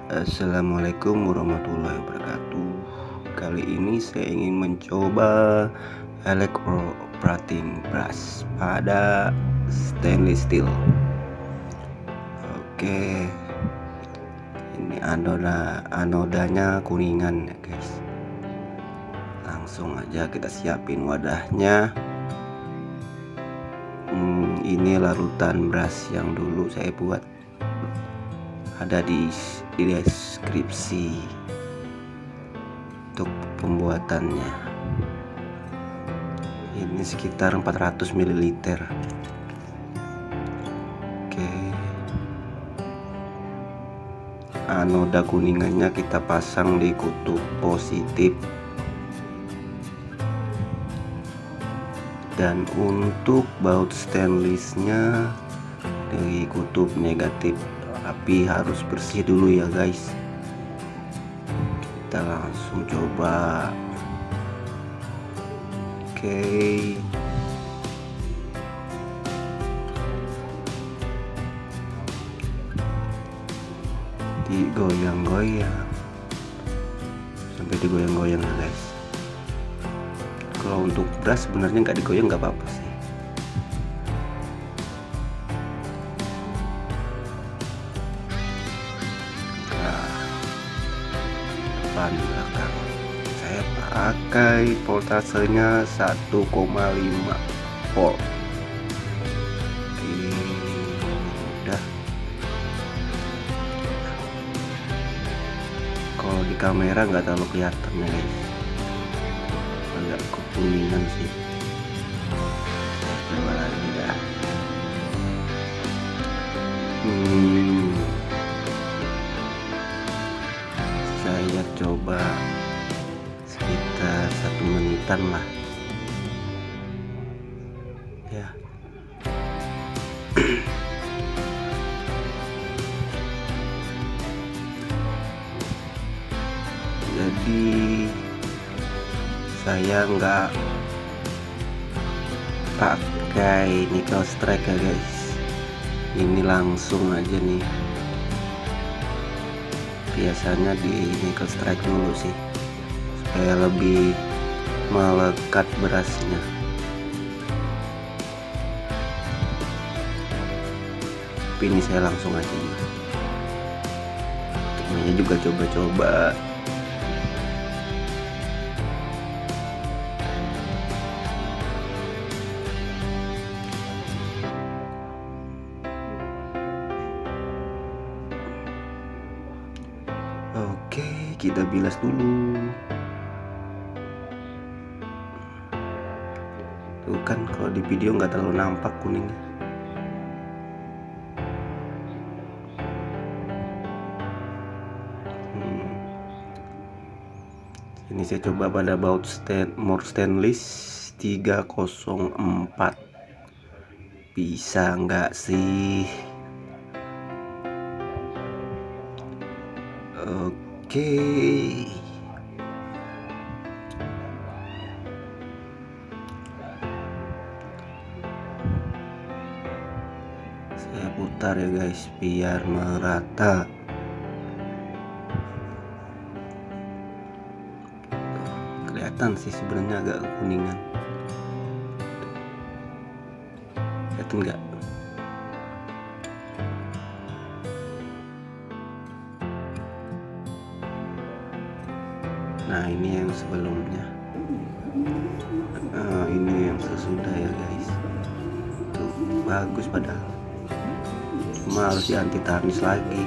Assalamualaikum warahmatullahi wabarakatuh. Kali ini saya ingin mencoba electroplating brush pada stainless steel. Oke, ini anodanya kuningan ya guys. Langsung aja kita siapin wadahnya. Ini larutan brush yang dulu saya buat, ada di deskripsi untuk pembuatannya. Ini sekitar 400 ml. Oke, anoda kuningannya kita pasang di kutub positif, dan untuk baut stainlessnya dari kutub negatif, tapi harus bersih dulu ya guys. Kita langsung coba. Oke, digoyang-goyang sampai digoyang-goyang ya guys. Kalau untuk brush sebenarnya nggak digoyang nggak apa-apa sih. Depan belakang saya pakai voltasenya 1,5 volt. Oke, udah. Kalau di kamera nggak terlalu kelihatan ya guys, agak kekuningan sih. Saya coba lagi dah. Saya coba sekitar 1 menitan lah ya. Jadi saya nggak pakai nickel strike ya guys, ini langsung aja nih. Biasanya di nickel strike dulu sih supaya lebih melekat berasnya. Tapi ini saya langsung aja nih. Ini juga coba-coba. Oke, kita bilas dulu. Tuh kan kalau di video nggak terlalu nampak kuningnya. Ini saya coba pada baut more stainless 304. Bisa nggak sih? Oke, saya putar ya guys biar merata. Kelihatan sih sebenarnya agak kekuningan. Kelihatan nggak? Nah, ini yang sebelumnya. Ini yang sesudah ya guys. Tuh bagus padahal. Cuma harus dianti tarnis lagi.